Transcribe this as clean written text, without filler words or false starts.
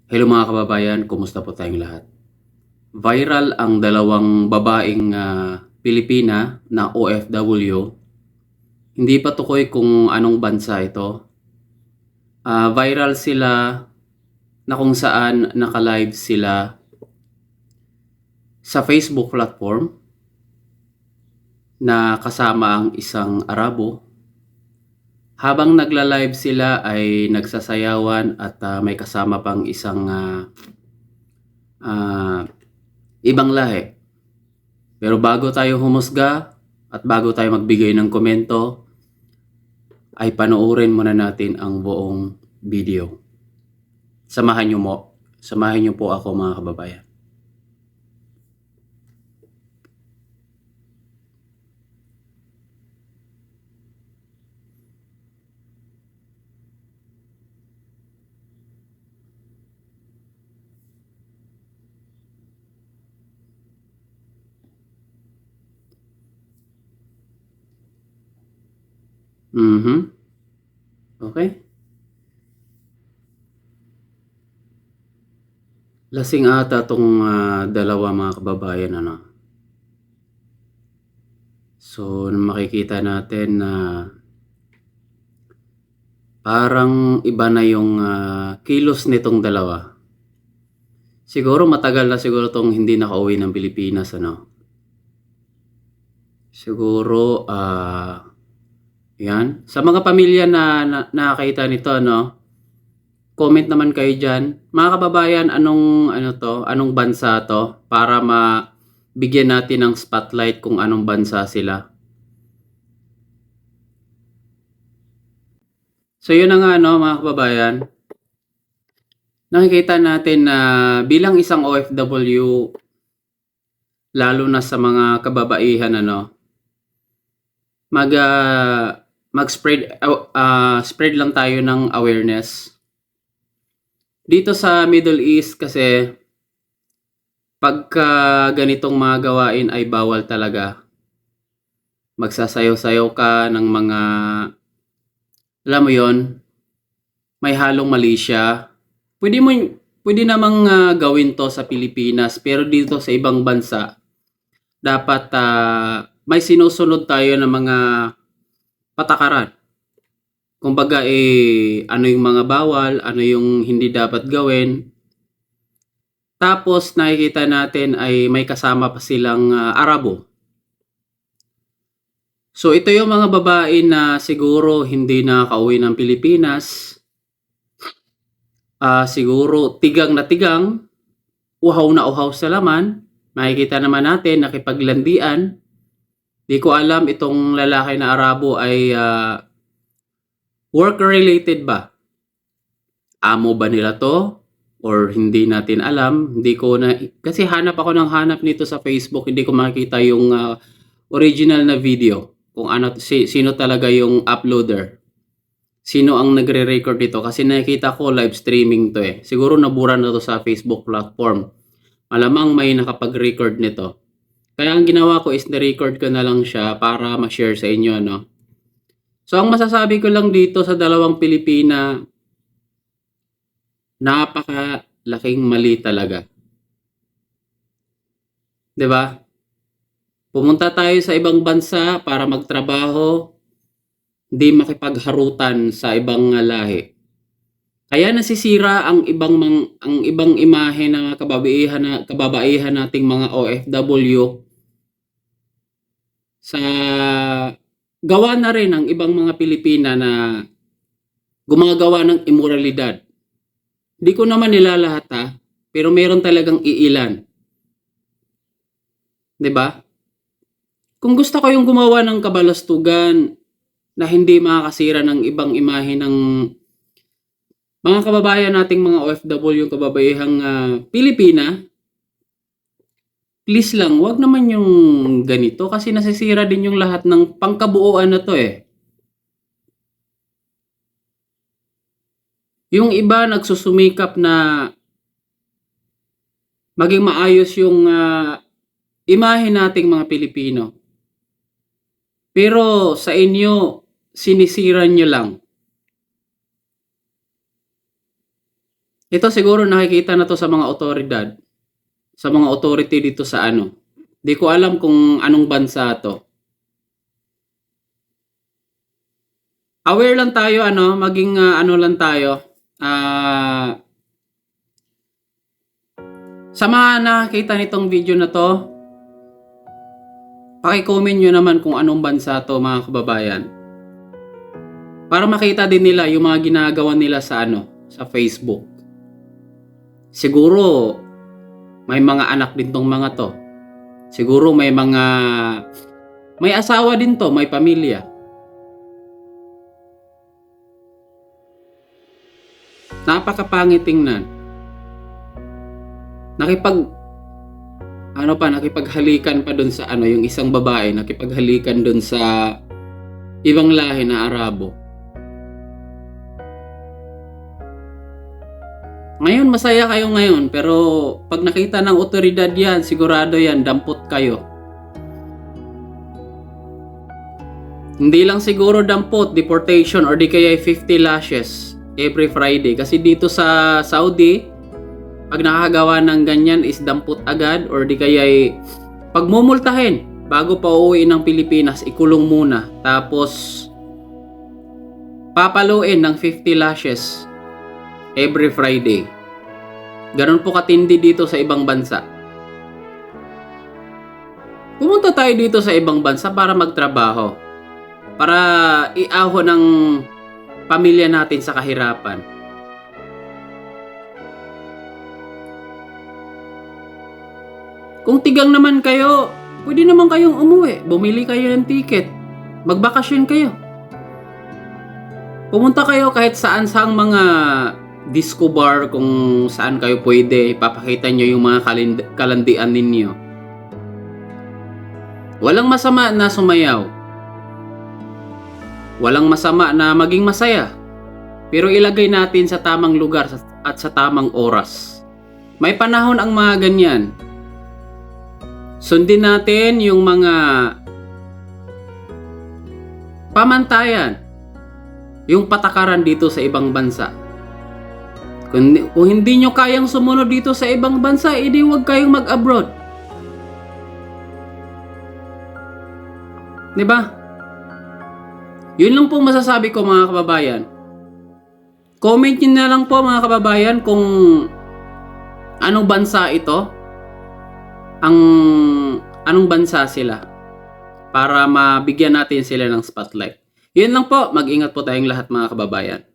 Hello mga kababayan, kumusta po tayong lahat? Viral ang dalawang babaeng Pilipina na OFW. Hindi pa tukoy kung anong bansa ito. Viral sila na kung saan naka-live sila sa Facebook platform na kasama ang isang Arabo. Habang nagla-live sila ay nagsasayawan at may kasama pang isang ibang lahi. Pero bago tayo humusga at bago tayo magbigay ng komento, ay panoorin muna natin ang buong video. Samahan niyo po ako mga kababayan. Okay? Lasing ata tong dalawa mga kababayan ano. So makikita natin na parang iba na yung kilos nitong dalawa. Siguro matagal na siguro tong hindi nakauwi ng Pilipinas ano. Siguro yan. Sa mga pamilya na nakakita nito ano, comment naman kayo diyan. Mga kababayan, anong bansa to para mabigyan natin ng spotlight kung anong bansa sila. So yun na nga no mga kababayan. Nakikita natin na bilang isang OFW, lalo na sa mga kababaihan ano, spread lang tayo ng awareness. Dito sa Middle East kasi pagka ganitong mga gawain ay bawal talaga. Magsasayaw-sayaw ka ng mga, alam mo yon, may halong mali siya. Pwede namang gawin to sa Pilipinas, pero dito sa ibang bansa, dapat may sinusunod tayo ng mga patakaran. Kumbaga ano yung mga bawal, ano yung hindi dapat gawin. Tapos nakikita natin ay may kasama pa silang Arabo. So ito yung mga babae na siguro hindi nakakauwi ng Pilipinas. Siguro tigang na tigang, uhaw na uhaw sa laman. Makikita naman natin nakipaglandian. Di ko alam itong lalaki na Arabo ay work-related ba? Amo ba nila to? Or hindi natin alam. Kasi hanap ako ng hanap nito sa Facebook. Hindi ko makita yung original na video. Kung sino talaga yung uploader. Sino ang nagre-record dito. Kasi nakikita ko live streaming to eh. Siguro nabura na to sa Facebook platform. Malamang may nakapag-record nito. Kaya ang ginawa ko is na-record ko na lang siya para ma-share sa inyo, no? So, ang masasabi ko lang dito sa dalawang Pilipina, napakalaking mali talaga. 'Di ba? Pumunta tayo sa ibang bansa para magtrabaho, hindi makipagharutan sa ibang lahi. Kaya nasisira ang ibang imahe ng kababaihan nating mga OFW sa gawa na rin ng ibang mga Pilipina na gumagawa ng immoralidad. Hindi ko naman nilalahat ha, pero meron talagang iilan. 'Di ba? Kung gusto ko yung gumawa ng kabalastugan na hindi makakasira ng ibang imahe ng mga kababayan nating mga OFW, yung kababayang Pilipina, please lang, wag naman yung ganito kasi nasisira din yung lahat ng pangkabuuan na to eh. Yung iba nagsusumikap na maging maayos yung imahe nating mga Pilipino. Pero sa inyo, sinisiran nyo lang. Ito siguro nakikita na 'to sa mga awtoridad, sa mga authority dito sa ano. 'Di ko alam kung anong bansa 'to. Aware lang tayo ano, maging, ano lang tayo, sa mga nakakita nitong video na 'to, paki-comment niyo naman kung anong bansa 'to mga kababayan. Para makita din nila yung mga ginagawa nila sa ano, sa Facebook. Siguro may mga anak din 'tong mga 'to. Siguro may asawa din 'to, may pamilya. Napakapangit tingnan. Nakipaghalikan pa dun sa ano, yung isang babae, nakipaghalikan dun sa ibang lahi na Arabo. Ngayon, masaya kayo ngayon, pero pag nakita ng otoridad yan, sigurado yan, dampot kayo. Hindi lang siguro dampot, deportation, or di kaya 50 lashes every Friday. Kasi dito sa Saudi, pag nakagawa ng ganyan is dampot agad, or di kaya pagmumultahin bago pa uuwi ng Pilipinas, ikulong muna. Tapos papaluin ng 50 lashes every Friday. Ganon po katindi dito sa ibang bansa. Pumunta tayo dito sa ibang bansa para magtrabaho. Para iahon ng pamilya natin sa kahirapan. Kung tigang naman kayo, pwede naman kayong umuwi. Bumili kayo ng ticket. Magbakasyon kayo. Pumunta kayo kahit saan-saang mga disco bar, kung saan kayo pwede. Ipapakita nyo yung mga kalandian ninyo. Walang masama na sumayaw. Walang masama na maging masaya. Pero ilagay natin sa tamang lugar at sa tamang oras. May panahon ang mga ganyan. Sundin natin yung mga pamantayan, yung patakaran dito sa ibang bansa. Kung hindi nyo kayang sumunod dito sa ibang bansa, edi huwag kayong mag-abroad. Diba? Yun lang po masasabi ko mga kababayan. Comment nyo na lang po mga kababayan kung anong bansa ito. Anong bansa sila. Para mabigyan natin sila ng spotlight. Yun lang po. Mag-ingat po tayong lahat mga kababayan.